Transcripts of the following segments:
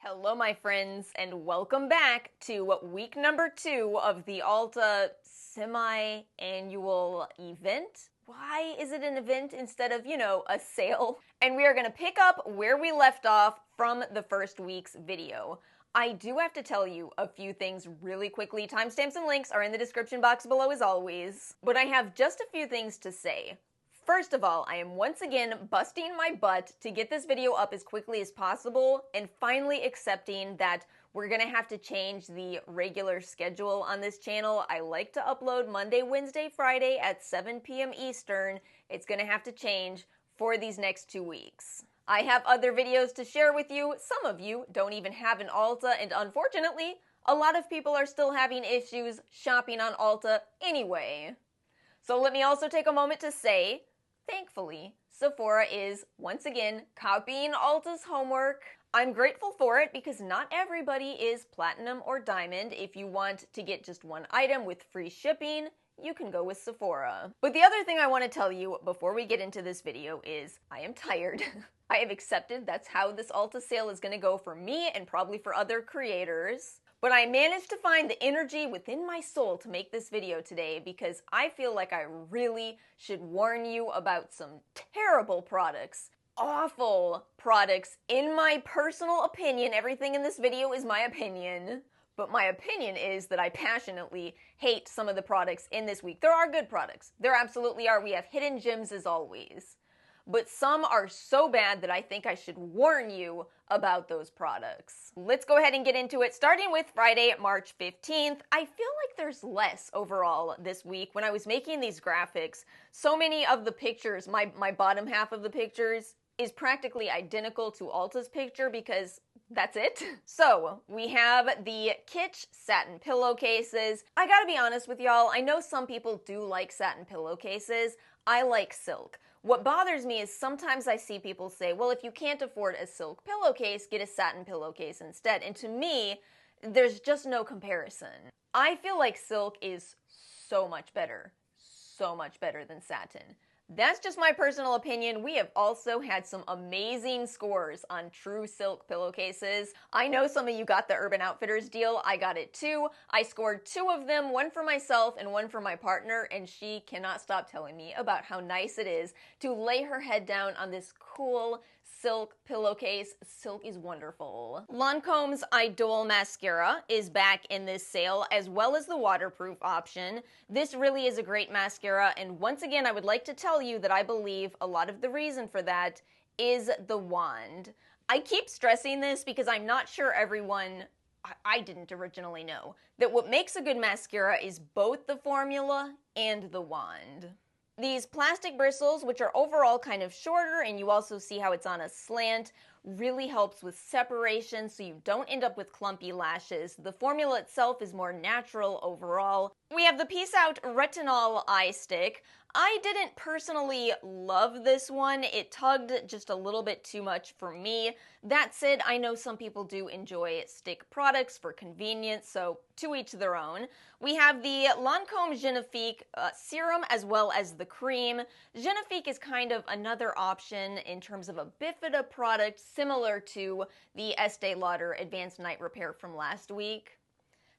Hello, my friends, and welcome back to week number 2 of the Ulta semi-annual event. Why is it an event instead of, a sale? And we are going to pick up where we left off from the first week's video. I do have to tell you a few things really quickly. Timestamps and links are in the description box below as always. But I have just a few things to say. First of all, I am once again busting my butt to get this video up as quickly as possible and finally accepting that we're gonna have to change the regular schedule on this channel. I like to upload Monday, Wednesday, Friday at 7 p.m. Eastern. It's gonna have to change for these next 2 weeks. I have other videos to share with you. Some of you don't even have an Ulta, and unfortunately, a lot of people are still having issues shopping on Ulta anyway. So let me also take a moment to say, thankfully, Sephora is, once again, copying Ulta's homework. I'm grateful for it because not everybody is platinum or diamond. If you want to get just one item with free shipping, you can go with Sephora. But the other thing I want to tell you before we get into this video is I am tired. I have accepted that's how this Ulta sale is going to go for me and probably for other creators. But I managed to find the energy within my soul to make this video today because I feel like I really should warn you about some terrible products. Awful products, in my personal opinion. Everything in this video is my opinion. But my opinion is that I passionately hate some of the products in this week. There are good products. There absolutely are. We have hidden gems as always. But some are so bad that I think I should warn you about those products. Let's go ahead and get into it, starting with Friday, March 15th. I feel like there's less overall this week. When I was making these graphics, so many of the pictures, my bottom half of the pictures, is practically identical to Ulta's picture because that's it. So, we have the Kitsch satin pillowcases. I gotta be honest with y'all, I know some people do like satin pillowcases. I like silk. What bothers me is sometimes I see people say, well, if you can't afford a silk pillowcase, get a satin pillowcase instead. And to me, there's just no comparison. I feel like silk is so much better than satin. That's just my personal opinion. We have also had some amazing scores on true silk pillowcases. I know some of you got the Urban Outfitters deal. I got it too. I scored 2 of them, one for myself and one for my partner, and she cannot stop telling me about how nice it is to lay her head down on this cool silk pillowcase. Silk is wonderful. Lancome's Idol Mascara is back in this sale, as well as the waterproof option. This really is a great mascara, and once again, I would like to tell you that I believe a lot of the reason for that is the wand. I keep stressing this because I'm not sure everyone, I didn't originally know, that what makes a good mascara is both the formula and the wand. These plastic bristles, which are overall kind of shorter, and you also see how it's on a slant, really helps with separation so you don't end up with clumpy lashes. The formula itself is more natural overall. We have the Peace Out Retinol Eye Stick. I didn't personally love this one. It tugged just a little bit too much for me. That said, I know some people do enjoy stick products for convenience, so to each their own. We have the Lancome Genifique serum as well as the cream. Genifique is kind of another option in terms of a bifida product similar to the Estee Lauder Advanced Night Repair from last week.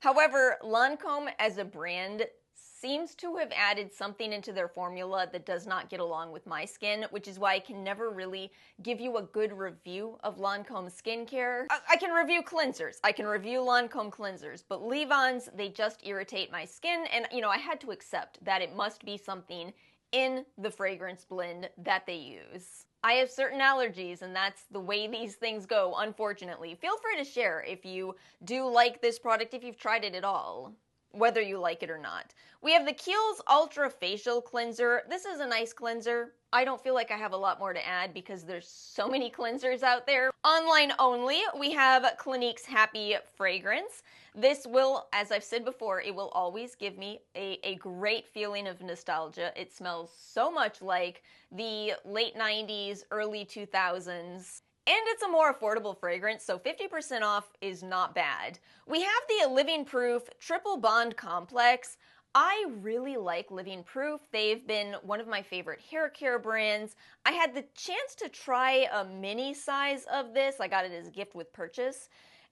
However, Lancome as a brand seems to have added something into their formula that does not get along with my skin, which is why I can never really give you a good review of Lancome skincare. I can review cleansers. I can review Lancome cleansers, but leave-ons, they just irritate my skin, and I had to accept that it must be something in the fragrance blend that they use. I have certain allergies, and that's the way these things go, unfortunately. Feel free to share if you do like this product, if you've tried it at all, whether you like it or not. We have the Kiehl's Ultra Facial Cleanser. This is a nice cleanser. I don't feel like I have a lot more to add because there's so many cleansers out there. Online only, we have Clinique's Happy Fragrance. This will, as I've said before, it will always give me a great feeling of nostalgia. It smells so much like the late 90s, early 2000s. And it's a more affordable fragrance, so 50% off is not bad. We have the Living Proof Triple Bond Complex. I really like Living Proof. They've been one of my favorite hair care brands. I had the chance to try a mini size of this. I got it as a gift with purchase.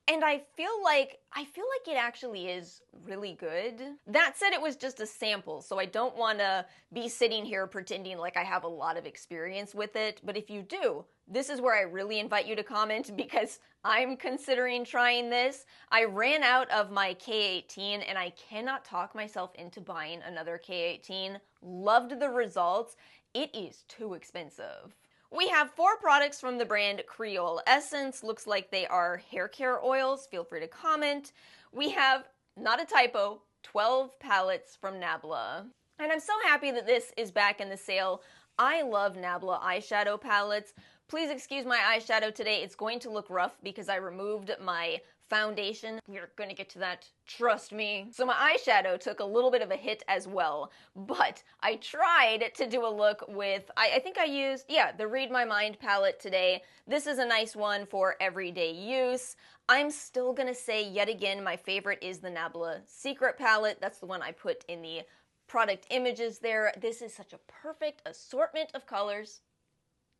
And I feel like it actually is really good. That said, it was just a sample, so I don't want to be sitting here pretending like I have a lot of experience with it, but if you do, this is where I really invite you to comment because I'm considering trying this. I ran out of my K18 and I cannot talk myself into buying another K18. Loved the results. It is too expensive. We have 4 products from the brand Creole Essence. Looks like they are hair care oils. Feel free to comment. We have, not a typo, 12 palettes from Nabla. And I'm so happy that this is back in the sale. I love Nabla eyeshadow palettes. Please excuse my eyeshadow today. It's going to look rough because I removed my foundation. We're gonna get to that, trust me. So my eyeshadow took a little bit of a hit as well, but I tried to do a look with, I think I used, the Read My Mind palette today. This is a nice one for everyday use. I'm still gonna say yet again my favorite is the Nabla Secret palette. That's the one I put in the product images there. This is such a perfect assortment of colors.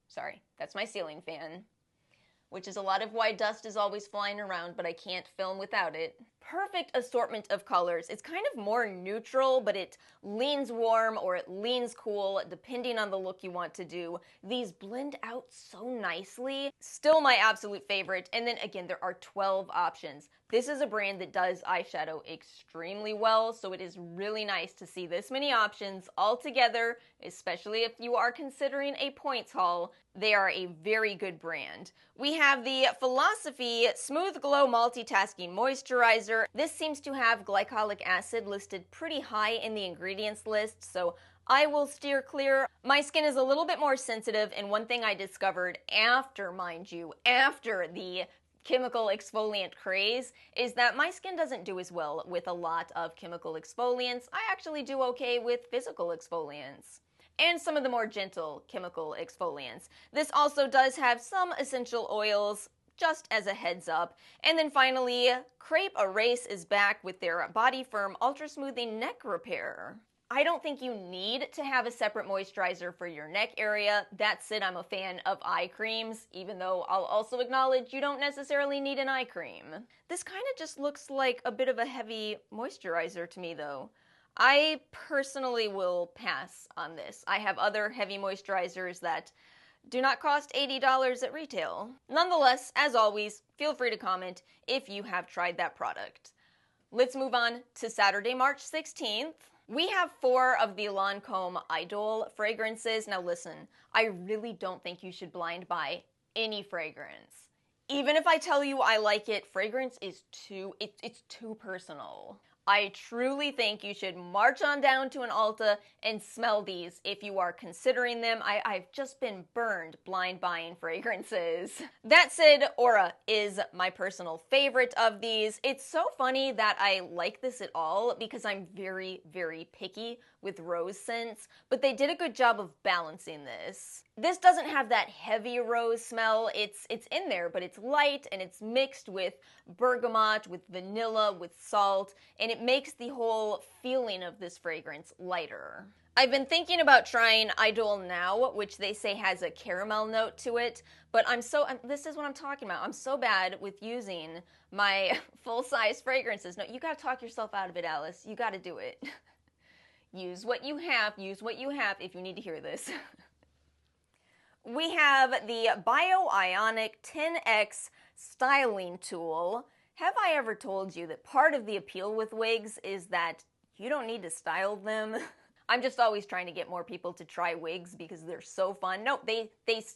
Sorry, that's my ceiling fan, which is a lot of why dust is always flying around, but I can't film without it. Perfect assortment of colors. It's kind of more neutral, but it leans warm or it leans cool, depending on the look you want to do. These blend out so nicely. Still my absolute favorite. And then again, there are 12 options. This is a brand that does eyeshadow extremely well, so it is really nice to see this many options all together, especially if you are considering a points haul. They are a very good brand. We have the Philosophy Smooth Glow Multitasking Moisturizer. This seems to have glycolic acid listed pretty high in the ingredients list, so I will steer clear. My skin is a little bit more sensitive, and one thing I discovered after, mind you, after the chemical exfoliant craze is that my skin doesn't do as well with a lot of chemical exfoliants. I actually do okay with physical exfoliants and some of the more gentle chemical exfoliants. This also does have some essential oils, just as a heads up. And then finally, Crepe Erase is back with their Body Firm Ultra Smoothing Neck Repair. I don't think you need to have a separate moisturizer for your neck area. That said, I'm a fan of eye creams, even though I'll also acknowledge you don't necessarily need an eye cream. This kind of just looks like a bit of a heavy moisturizer to me though. I personally will pass on this. I have other heavy moisturizers that do not cost $80 at retail. Nonetheless, as always, feel free to comment if you have tried that product. Let's move on to Saturday, March 16th. We have 4 of the Lancome Idol fragrances. Now listen, I really don't think you should blind buy any fragrance. Even if I tell you I like it, fragrance is it's too personal. I truly think you should march on down to an Ulta and smell these if you are considering them. I've just been burned blind buying fragrances. That said, Aura is my personal favorite of these. It's so funny that I like this at all because I'm very, very picky with rose scents, but they did a good job of balancing this. This doesn't have that heavy rose smell. It's in there, but it's light and it's mixed with bergamot, with vanilla, with salt, and it makes the whole feeling of this fragrance lighter. I've been thinking about trying Idol Now, which they say has a caramel note to it, but this is what I'm talking about. I'm so bad with using my full-size fragrances. No, you gotta talk yourself out of it, Alice. You gotta do it. Use what you have if you need to hear this. We have the Bio-Ionic 10X Styling Tool. Have I ever told you that part of the appeal with wigs is that you don't need to style them? I'm just always trying to get more people to try wigs because they're so fun. No, they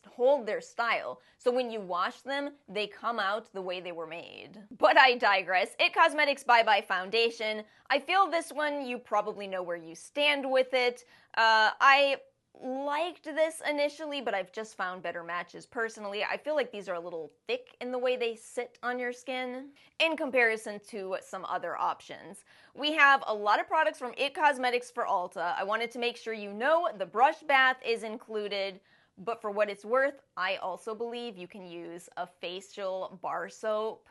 hold their style. So when you wash them, they come out the way they were made. But I digress. It Cosmetics Bye Bye Foundation. I feel this one, you probably know where you stand with it. I liked this initially, but I've just found better matches personally. I feel like these are a little thick in the way they sit on your skin in comparison to some other options. We have a lot of products from It Cosmetics for Ulta. I wanted to make sure you know the brush bath is included, but for what it's worth, I also believe you can use a facial bar soap.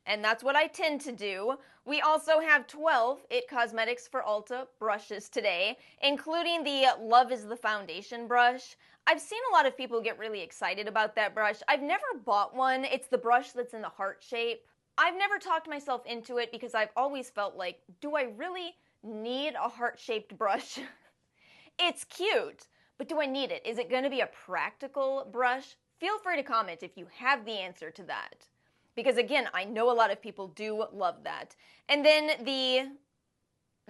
And that's what I tend to do. We also have 12 It Cosmetics for Ulta brushes today, including the Love is the Foundation brush. I've seen a lot of people get really excited about that brush. I've never bought one. It's the brush that's in the heart shape. I've never talked myself into it because I've always felt like, do I really need a heart-shaped brush? It's cute, but do I need it? Is it going to be a practical brush? Feel free to comment if you have the answer to that. Because again, I know a lot of people do love that. And then the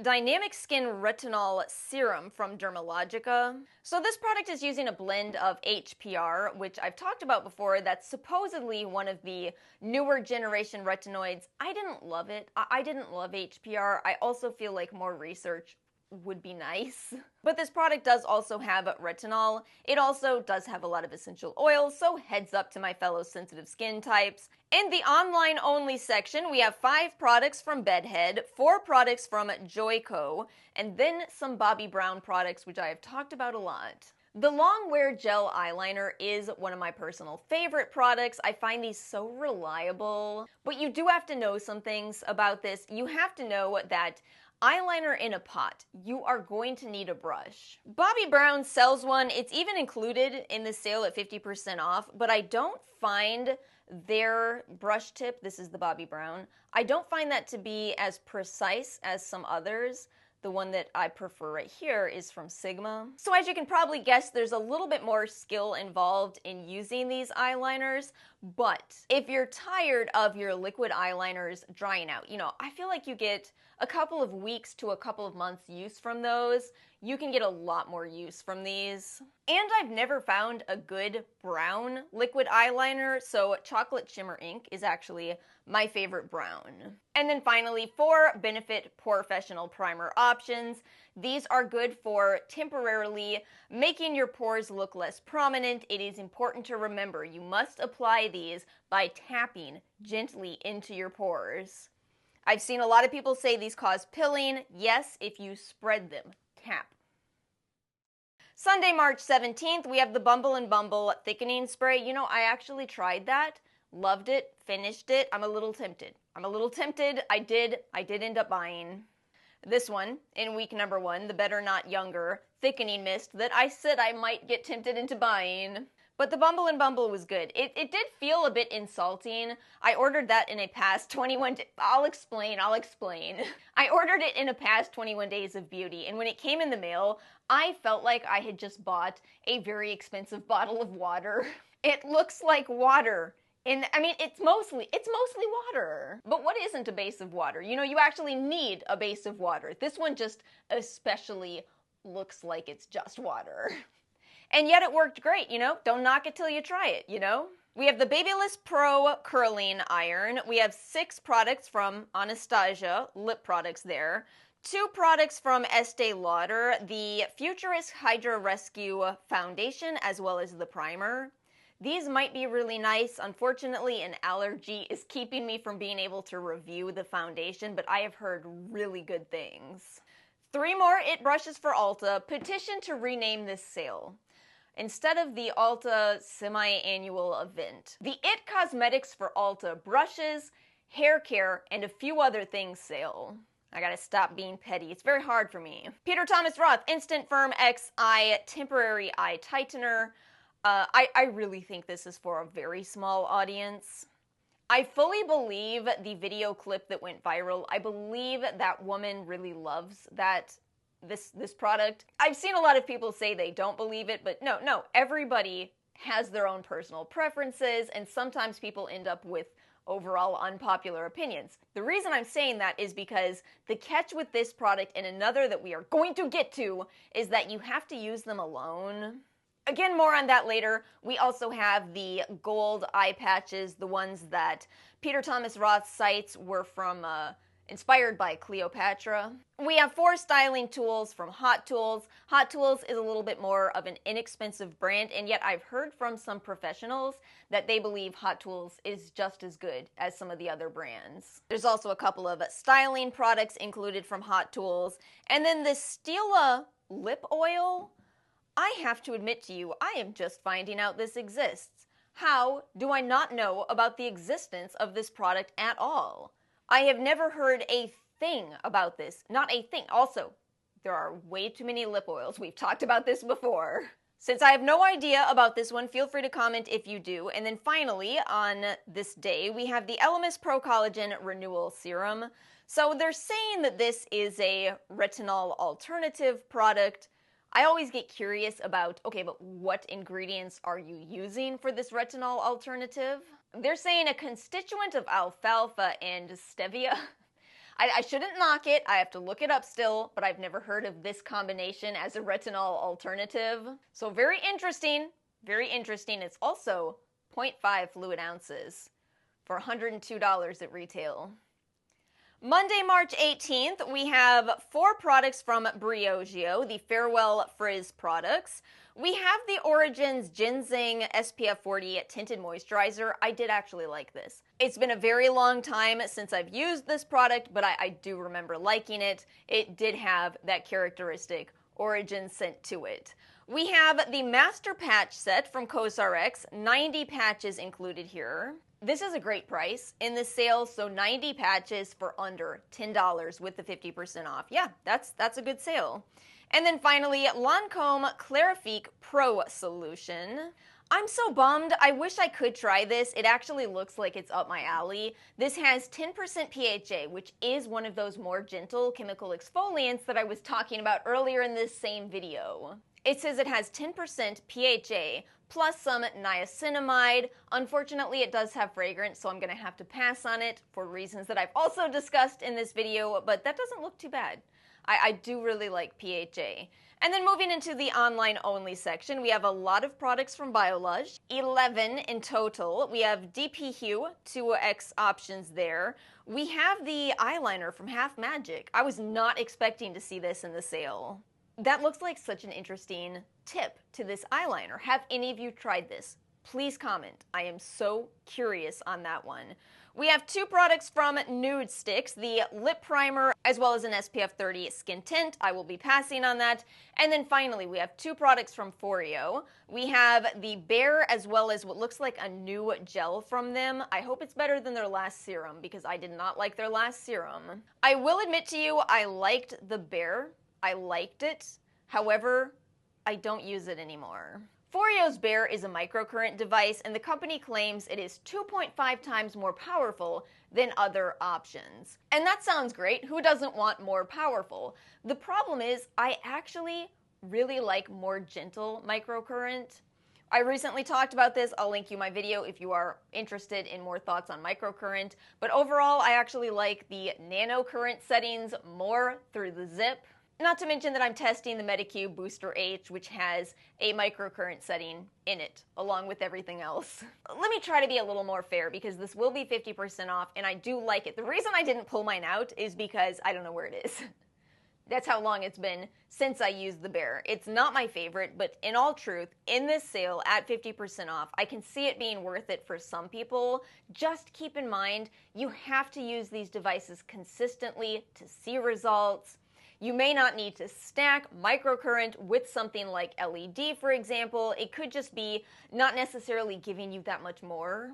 Dynamic Skin Retinol Serum from Dermalogica. So this product is using a blend of HPR, which I've talked about before. That's supposedly one of the newer generation retinoids. I didn't love it. I didn't love HPR. I also feel like more research would be nice. But this product does also have retinol. It also does have a lot of essential oils, so heads up to my fellow sensitive skin types. In the online only section, we have 5 products from Bedhead, 4 products from Joico, and then some Bobbi Brown products, which I have talked about a lot. The Long Wear Gel Eyeliner is one of my personal favorite products. I find these so reliable. But you do have to know some things about this. You have to know that eyeliner in a pot, you are going to need a brush. Bobbi Brown sells one. It's even included in the sale at 50% off, but I don't find their brush tip, this is the Bobbi Brown, I don't find that to be as precise as some others. The one that I prefer right here is from Sigma. So as you can probably guess, there's a little bit more skill involved in using these eyeliners, but if you're tired of your liquid eyeliners drying out, I feel like you get a couple of weeks to a couple of months use from those. You can get a lot more use from these. And I've never found a good brown liquid eyeliner, so Chocolate Shimmer Ink is actually my favorite brown. And then finally, 4 Benefit Professional Primer options. These are good for temporarily making your pores look less prominent. It is important to remember you must apply these by tapping gently into your pores. I've seen a lot of people say these cause pilling. Yes, if you spread them. Tap. Sunday, March 17th, we have the Bumble and Bumble Thickening Spray. I actually tried that. Loved it, finished it. I'm a little tempted. I did end up buying this one in week number 1, the Better Not Younger Thickening Mist that I said I might get tempted into buying. But the Bumble and Bumble was good. It did feel a bit insulting. I ordered that in a past 21 days. I'll explain. I ordered it in a past 21 days of beauty, and when it came in the mail, I felt like I had just bought a very expensive bottle of water. It looks like water. It's mostly water. But what isn't a base of water? You actually need a base of water. This one just especially looks like it's just water. And yet it worked great, Don't knock it till you try it, We have the Babyliss Pro Curling Iron. We have 6 products from Anastasia, lip products there. 2 products from Estee Lauder, the Futurist Hydra Rescue Foundation, as well as the primer. These might be really nice. Unfortunately, an allergy is keeping me from being able to review the foundation, but I have heard really good things. 3 more IT brushes for Ulta. Petition to rename this sale. Instead of the Ulta semi-annual event, the IT Cosmetics for Ulta brushes, hair care, and a few other things sale. I gotta stop being petty. It's very hard for me. Peter Thomas Roth Instant Firm X Eye Temporary Eye Tightener. I really think this is for a very small audience. I fully believe the video clip that went viral. I believe that woman really loves this product. I've seen a lot of people say they don't believe it, but no, everybody has their own personal preferences, and sometimes people end up with overall unpopular opinions. The reason I'm saying that is because the catch with this product and another that we are going to get to is that you have to use them alone. Again, more on that later. We also have the gold eye patches, the ones that Peter Thomas Roth cites were from inspired by Cleopatra. We have 4 styling tools from Hot Tools. Hot Tools is a little bit more of an inexpensive brand, and yet I've heard from some professionals that they believe Hot Tools is just as good as some of the other brands. There's also a couple of styling products included from Hot Tools. And then the Stila lip oil. I have to admit to you, I am just finding out this exists. How do I not know about the existence of this product at all? I have never heard a thing about this. Not a thing. Also, there are way too many lip oils. We've talked about this before. Since I have no idea about this one, feel free to comment if you do. And then finally, on this day, we have the Elemis Pro Collagen Renewal Serum. So they're saying that this is a retinol alternative product. I always get curious about, okay, but what ingredients are you using for this retinol alternative? They're saying a constituent of alfalfa and stevia. I shouldn't knock it, I have to look it up still, but I've never heard of this combination as a retinol alternative. So very interesting, very interesting. It's also 0.5 fluid ounces for $102 at retail. Monday, March 18th, we have 4 products from Briogeo, the Farewell Frizz products. We have the Origins Ginseng SPF 40 Tinted Moisturizer. I did actually like this. It's been a very long time since I've used this product, but I do remember liking it. It did have that characteristic Origins scent to it. We have the Master Patch Set from CosRx, 90 patches included here. This is a great price in this sale, so 90 patches for under $10 with the 50% off. Yeah, that's a good sale. And then finally, Lancome Clarifique Pro Solution. I'm so bummed. I wish I could try this. It actually looks like it's up my alley. This has 10% PHA, which is one of those more gentle chemical exfoliants that I was talking about earlier in this same video. It says it has 10% PHA plus some niacinamide. Unfortunately, it does have fragrance, so I'm going to have to pass on it for reasons that I've also discussed in this video, but that doesn't look too bad. I do really like PHA. And then moving into the online-only section, we have a lot of products from BioLush, 11 in total. We have DP Hue, 2X options there. We have the eyeliner from Half Magic. I was not expecting to see this in the sale. That looks like such an interesting tip to this eyeliner. Have any of you tried this? Please comment. I am so curious on that one. We have 2 products from Nude Sticks, the lip primer as well as an SPF 30 skin tint. I will be passing on that. And then finally, we have 2 products from Foreo. We have the Bare as well as what looks like a new gel from them. I hope it's better than their last serum because I did not like their last serum. I will admit to you, I liked the Bare. I liked it. However, I don't use it anymore. Foreo's Bare is a microcurrent device, and the company claims it is 2.5 times more powerful than other options. And that sounds great. Who doesn't want more powerful? The problem is, I actually really like more gentle microcurrent. I recently talked about this. I'll link you my video if you are interested in more thoughts on microcurrent. But overall, I actually like the nanocurrent settings more through the zip. Not to mention that I'm testing the Medicube Booster H, which has a microcurrent setting in it, along with everything else. Let me try to be a little more fair, because this will be 50% off, and I do like it. The reason I didn't pull mine out is because I don't know where it is. That's how long it's been since I used the Bare. It's not my favorite, but in all truth, in this sale at 50% off, I can see it being worth it for some people. Just keep in mind, you have to use these devices consistently to see results. You may not need to stack microcurrent with something like LED, for example. It could just be not necessarily giving you that much more.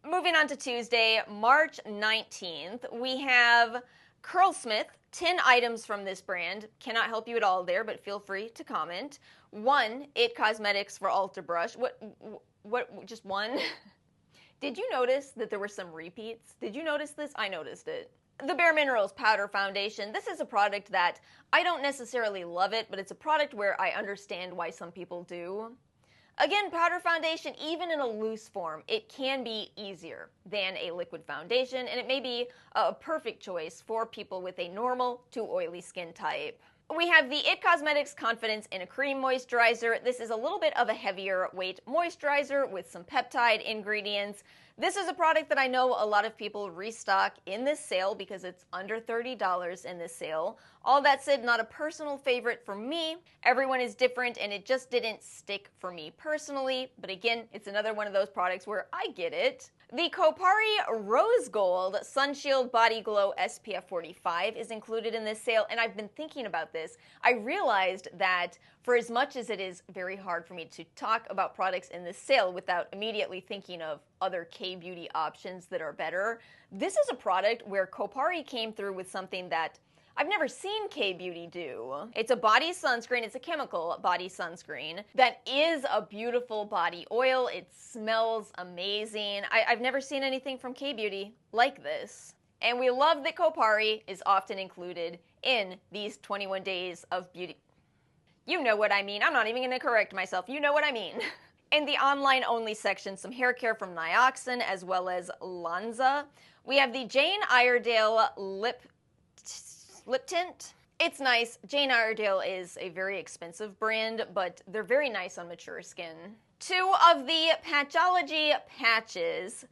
Moving on to Tuesday, March 19th, we have Curlsmith, 10 items from this brand. Cannot help you at all there, but feel free to comment. 1, It Cosmetics for Ulta Brush. What, just 1? Did you notice that there were some repeats? Did you notice this? I noticed it. The Bare Minerals Powder Foundation. This is a product that I don't necessarily love it, but it's a product where I understand why some people do. Again, powder foundation, even in a loose form, it can be easier than a liquid foundation, and it may be a perfect choice for people with a normal to oily skin type. We have the It Cosmetics Confidence in a Cream Moisturizer. This is a little bit of a heavier weight moisturizer with some peptide ingredients. This is a product that I know a lot of people restock in this sale because it's under $30 in this sale. All that said, not a personal favorite for me. Everyone is different and it just didn't stick for me personally. But again, it's another one of those products where I get it. The Kopari Rose Gold Sunshield Body Glow SPF 45 is included in this sale, and I've been thinking about this. I realized that for as much as it is very hard for me to talk about products in this sale without immediately thinking of other K-beauty options that are better, this is a product where Kopari came through with something that I've never seen K-Beauty do. It's a body sunscreen. It's a chemical body sunscreen that is a beautiful body oil. It smells amazing. I've never seen anything from K-Beauty like this. And we love that Kopari is often included in these 21 days of beauty. You know what I mean. I'm not even going to correct myself. You know what I mean. In the online-only section, some hair care from Nioxin as well as Lanza. We have the Jane Iredale lip tint. It's nice. Jane Iredale is a very expensive brand, but they're very nice on mature skin. 2 of the Patchology patches.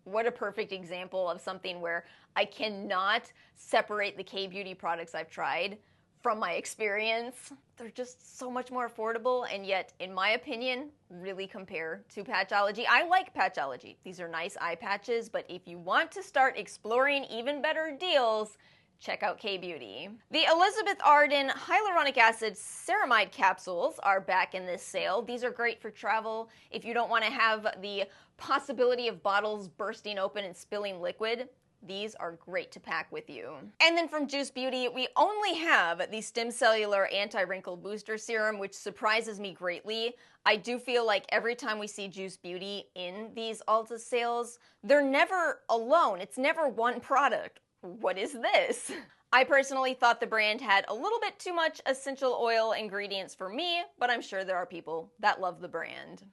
What a perfect example of something where I cannot separate the K-Beauty products I've tried from my experience. They're just so much more affordable, and yet, in my opinion, really compare to Patchology. I like Patchology. These are nice eye patches, but if you want to start exploring even better deals, check out K-Beauty. The Elizabeth Arden Hyaluronic Acid Ceramide capsules are back in this sale. These are great for travel if you don't want to have the possibility of bottles bursting open and spilling liquid. These are great to pack with you. And then from Juice Beauty, we only have the Stem Cellular Anti-Wrinkle Booster Serum, which surprises me greatly. I do feel like every time we see Juice Beauty in these Ulta sales, they're never alone. It's never one product. What is this? I personally thought the brand had a little bit too much essential oil ingredients for me, but I'm sure there are people that love the brand.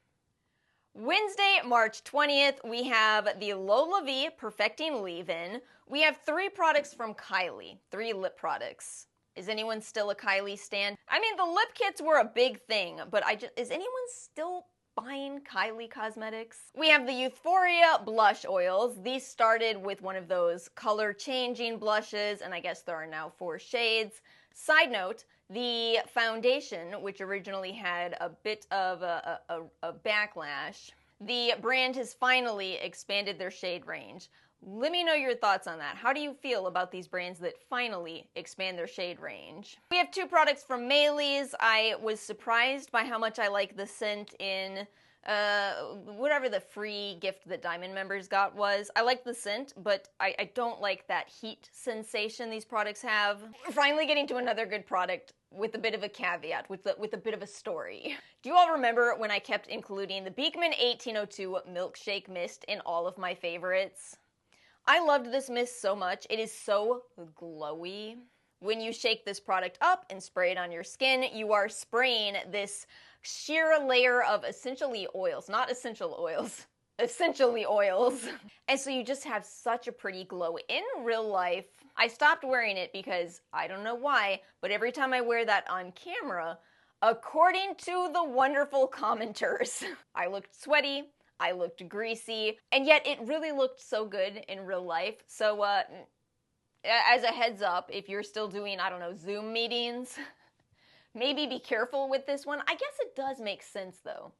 Wednesday, March 20th, we have the Lola V Perfecting Leave-In. We have 3 products from Kylie, 3 lip products. Is anyone still a Kylie stan? I mean, the lip kits were a big thing, but is anyone still buying Kylie cosmetics? We have the Euphoria blush oils. These started with one of those color changing blushes, and I guess there are now 4 shades. Side note, the foundation, which originally had a bit of a backlash, the brand has finally expanded their shade range. Let me know your thoughts on that. How do you feel about these brands that finally expand their shade range? We have 2 products from Maylis. I was surprised by how much I like the scent in whatever the free gift that Diamond members got was. I like the scent, but I don't like that heat sensation these products have. We're finally getting to another good product with a bit of a caveat, with a bit of a story. Do you all remember when I kept including the Beekman 1802 Milkshake Mist in all of my favorites? I loved this mist so much. It is so glowy. When you shake this product up and spray it on your skin, you are spraying this sheer layer of essentially oils, not essential oils, essentially oils. And so you just have such a pretty glow. In real life, I stopped wearing it because I don't know why, but every time I wear that on camera, according to the wonderful commenters, I looked sweaty, I looked greasy, and yet it really looked so good in real life. So, as a heads up, if you're still doing, I don't know, Zoom meetings, maybe be careful with this one. I guess it does make sense, though.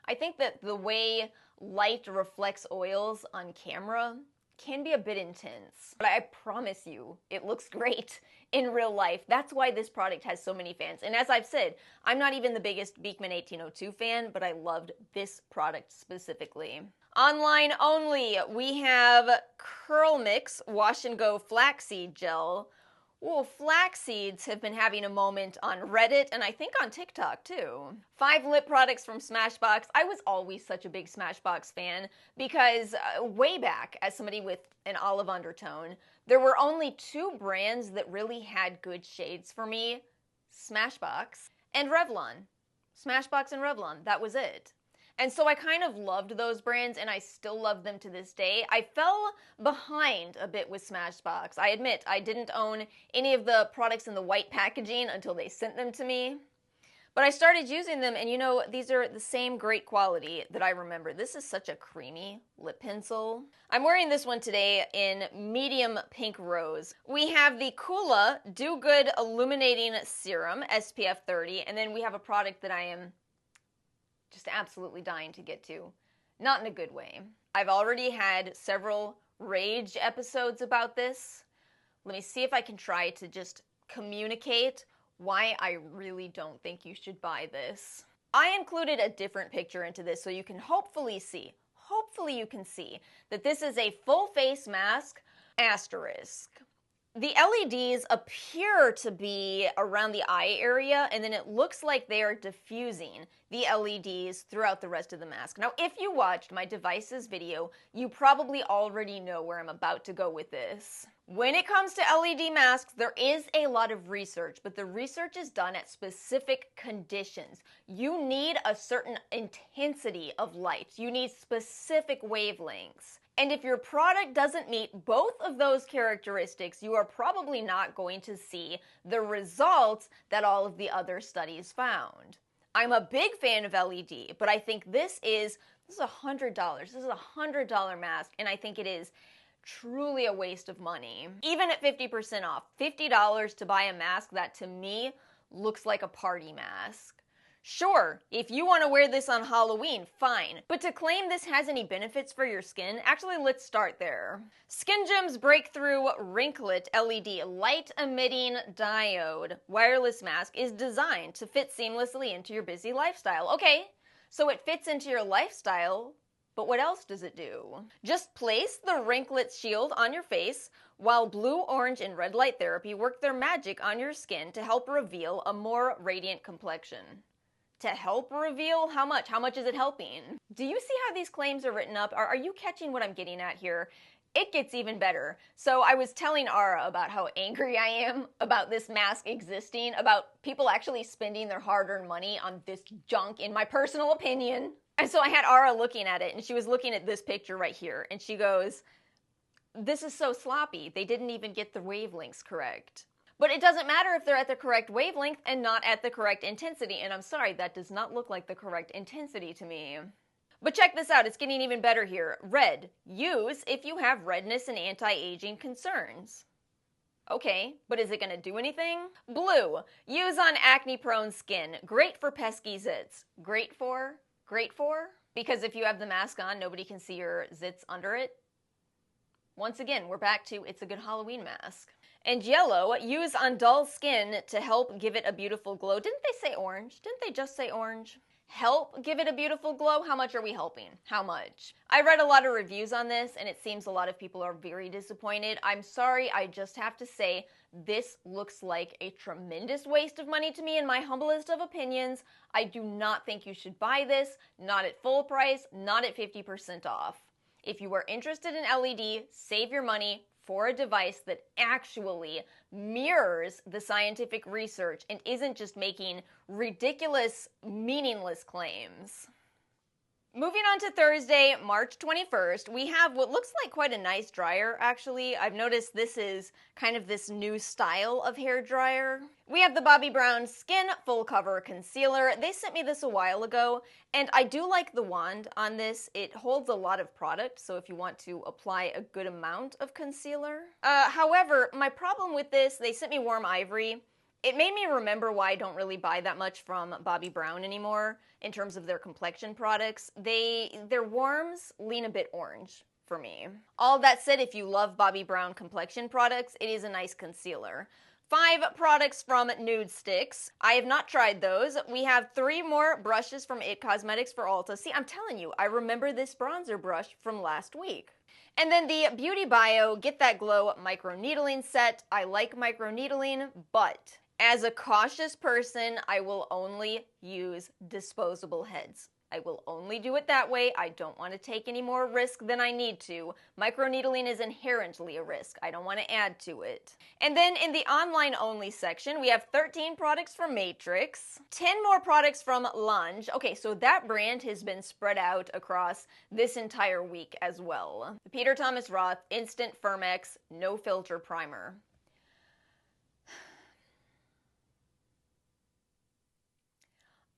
I think that the way light reflects oils on camera can be a bit intense, but I promise you, it looks great in real life. That's why this product has so many fans. And as I've said, I'm not even the biggest Beekman 1802 fan, but I loved this product specifically. Online only, we have Curl Mix Wash and Go Flaxseed Gel. Ooh, flax seeds have been having a moment on Reddit, and I think on TikTok too. 5 lip products from Smashbox. I was always such a big Smashbox fan because way back, as somebody with an olive undertone, there were only 2 brands that really had good shades for me. Smashbox and Revlon. Smashbox and Revlon, that was it. And so I kind of loved those brands, and I still love them to this day. I fell behind a bit with Smashbox. I admit, I didn't own any of the products in the white packaging until they sent them to me. But I started using them, and you know, these are the same great quality that I remember. This is such a creamy lip pencil. I'm wearing this one today in medium pink rose. We have the Kula Do Good Illuminating Serum, SPF 30, and then we have a product that I am just absolutely dying to get to. Not in a good way. I've already had several rage episodes about this. Let me see if I can try to just communicate why I really don't think you should buy this. I included a different picture into this so you can hopefully you can see that this is a full face mask, asterisk. The LEDs appear to be around the eye area, and then it looks like they are diffusing the LEDs throughout the rest of the mask. Now, if you watched my devices video, you probably already know where I'm about to go with this. When it comes to LED masks, there is a lot of research, but the research is done at specific conditions. You need a certain intensity of light. You need specific wavelengths. And if your product doesn't meet both of those characteristics, you are probably not going to see the results that all of the other studies found. I'm a big fan of LED, but I think this is $100. This is a $100 mask, and I think it is truly a waste of money. Even at 50% off, $50 to buy a mask that to me looks like a party mask. Sure, if you want to wear this on Halloween, fine. But to claim this has any benefits for your skin, actually let's start there. Skin Gem's breakthrough Wrinklet LED light emitting diode wireless mask is designed to fit seamlessly into your busy lifestyle. Okay, so it fits into your lifestyle, but what else does it do? Just place the Wrinklet shield on your face while blue, orange, and red light therapy work their magic on your skin to help reveal a more radiant complexion. To help reveal? How much? How much is it helping? Do you see how these claims are written up? Are you catching what I'm getting at here? It gets even better. So I was telling Ara about how angry I am about this mask existing, about people actually spending their hard-earned money on this junk, in my personal opinion. And so I had Ara looking at it, and she was looking at this picture right here, and she goes, "This is so sloppy. They didn't even get the wavelengths correct." But it doesn't matter if they're at the correct wavelength and not at the correct intensity. And I'm sorry, that does not look like the correct intensity to me. But check this out, it's getting even better here. Red, use if you have redness and anti-aging concerns. Okay, but is it gonna do anything? Blue, use on acne-prone skin. Great for pesky zits. Great for? Because if you have the mask on, nobody can see your zits under it. Once again, we're back to it's a good Halloween mask. And yellow, use on dull skin to help give it a beautiful glow. Didn't they say orange? Didn't they just say orange? Help give it a beautiful glow? How much are we helping? How much? I read a lot of reviews on this, and it seems a lot of people are very disappointed. I'm sorry, I just have to say, this looks like a tremendous waste of money to me in my humblest of opinions. I do not think you should buy this, not at full price, not at 50% off. If you are interested in LED, save your money for a device that actually mirrors the scientific research and isn't just making ridiculous, meaningless claims. Moving on to Thursday, March 21st, we have what looks like quite a nice dryer, actually. I've noticed this is kind of this new style of hair dryer. We have the Bobbi Brown Skin Full Cover Concealer. They sent me this a while ago, and I do like the wand on this. It holds a lot of product, so if you want to apply a good amount of concealer. However, my problem with this, they sent me Warm Ivory. It made me remember why I don't really buy that much from Bobbi Brown anymore in terms of their complexion products. Their warms lean a bit orange for me. All that said, if you love Bobbi Brown complexion products, it is a nice concealer. 5 products from Nude Sticks. I have not tried those. We have 3 more brushes from IT Cosmetics for Ulta. See, I'm telling you, I remember this bronzer brush from last week. And then the Beauty Bio Get That Glow microneedling set. I like microneedling, but as a cautious person, I will only use disposable heads. I will only do it that way. I don't want to take any more risk than I need to. Microneedling is inherently a risk. I don't want to add to it. And then in the online only section, we have 13 products from Matrix, 10 more products from Lunge. Okay, so that brand has been spread out across this entire week as well. The Peter Thomas Roth Instant Firmex No Filter Primer.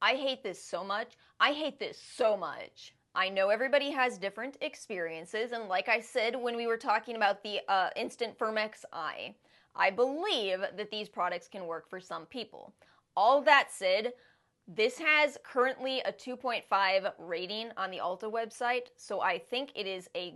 I hate this so much. I hate this so much. I know everybody has different experiences, and like I said when we were talking about the Instant Firmex Eye, I believe that these products can work for some people. All that said, this has currently a 2.5 rating on the Ulta website, so I think it is a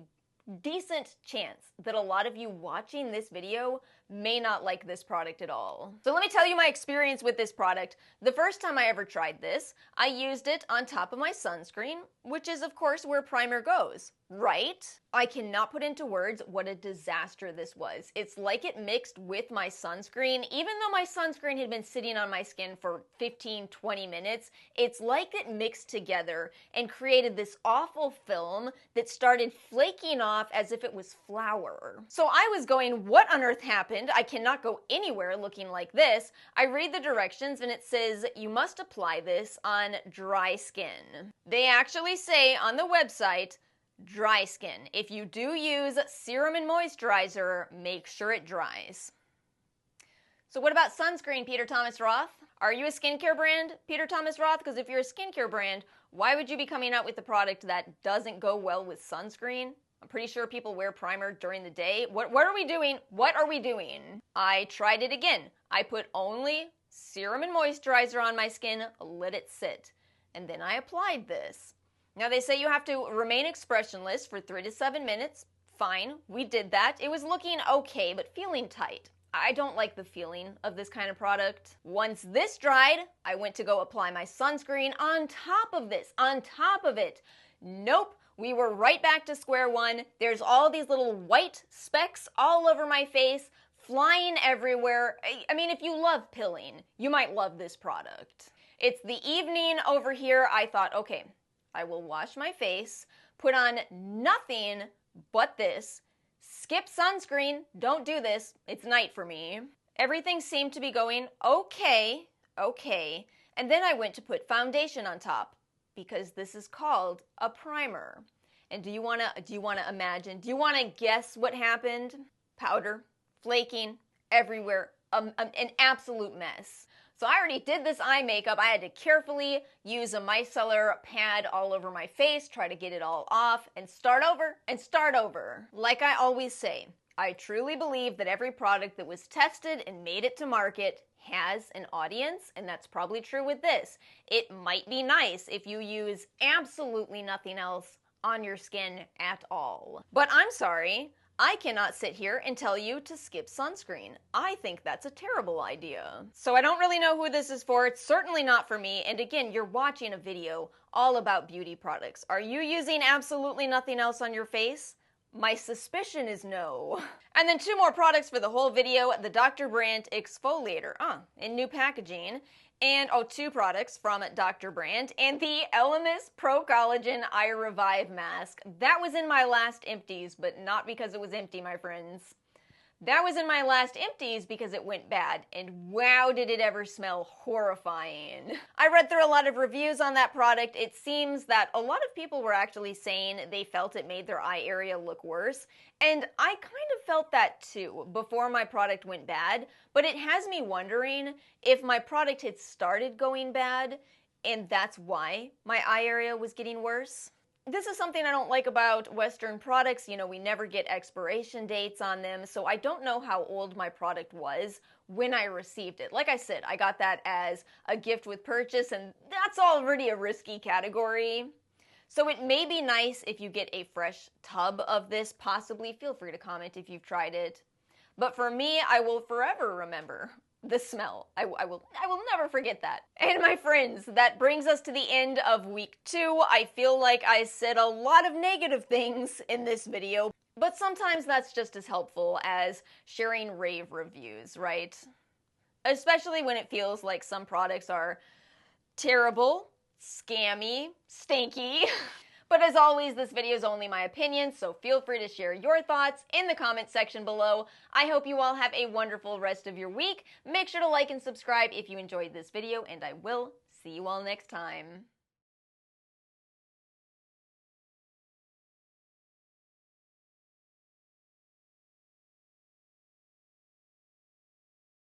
decent chance that a lot of you watching this video may not like this product at all. So let me tell you my experience with this product. The first time I ever tried this, I used it on top of my sunscreen, which is of course where primer goes, right? I cannot put into words what a disaster this was. It's like it mixed with my sunscreen. Even though my sunscreen had been sitting on my skin for 15-20 minutes, it's like it mixed together and created this awful film that started flaking off as if it was flour. So I was going, what on earth happened? I cannot go anywhere looking like this. I read the directions and it says you must apply this on dry skin. They actually say on the website, dry skin. If you do use serum and moisturizer, make sure it dries. So what about sunscreen, Peter Thomas Roth? Are you a skincare brand, Peter Thomas Roth? Because if you're a skincare brand, why would you be coming out with a product that doesn't go well with sunscreen? I'm pretty sure people wear primer during the day. What are we doing? What are we doing? I tried it again. I put only serum and moisturizer on my skin, let it sit, and then I applied this. Now they say you have to remain expressionless for 3 to 7 minutes. Fine, we did that. It was looking okay, but feeling tight. I don't like the feeling of this kind of product. Once this dried, I went to go apply my sunscreen on top of this, on top of it. Nope, we were right back to square one. There's all these little white specks all over my face, flying everywhere. I mean, if you love pilling, you might love this product. It's the evening over here. I thought, okay, I will wash my face, put on nothing but this, skip sunscreen, don't do this, it's night for me. Everything seemed to be going okay, and then I went to put foundation on top, because this is called a primer. And do you want to imagine, do you want to guess what happened? Powder, flaking, everywhere, an absolute mess. So I already did this eye makeup. I had to carefully use a micellar pad all over my face, try to get it all off, and start over. Like I always say, I truly believe that every product that was tested and made it to market has an audience, and that's probably true with this. It might be nice if you use absolutely nothing else on your skin at all. But I'm sorry, I cannot sit here and tell you to skip sunscreen. I think that's a terrible idea. So I don't really know who this is for. It's certainly not for me. And again, you're watching a video all about beauty products. Are you using absolutely nothing else on your face? My suspicion is no. And then 2 more products for the whole video. The Dr. Brandt exfoliator, in new packaging. And 2 products from Dr. Brandt, and the Elemis Pro Collagen Eye Revive Mask. That was in my last empties, but not because it was empty, my friends. That was in my last empties because it went bad, and wow, did it ever smell horrifying. I read through a lot of reviews on that product. It seems that a lot of people were actually saying they felt it made their eye area look worse, and I kind of felt that too before my product went bad, but it has me wondering if my product had started going bad, and that's why my eye area was getting worse. This is something I don't like about Western products. You know, we never get expiration dates on them, so I don't know how old my product was when I received it. Like I said, I got that as a gift with purchase, and that's already a risky category. So it may be nice if you get a fresh tub of this, possibly. Feel free to comment if you've tried it. But for me, I will forever remember the smell. I will never forget that. And my friends, that brings us to the end of week 2. I feel like I said a lot of negative things in this video, but sometimes that's just as helpful as sharing rave reviews, right? Especially when it feels like some products are terrible, scammy, stinky. But as always, this video is only my opinion, so feel free to share your thoughts in the comment section below. I hope you all have a wonderful rest of your week. Make sure to like and subscribe if you enjoyed this video, and I will see you all next time.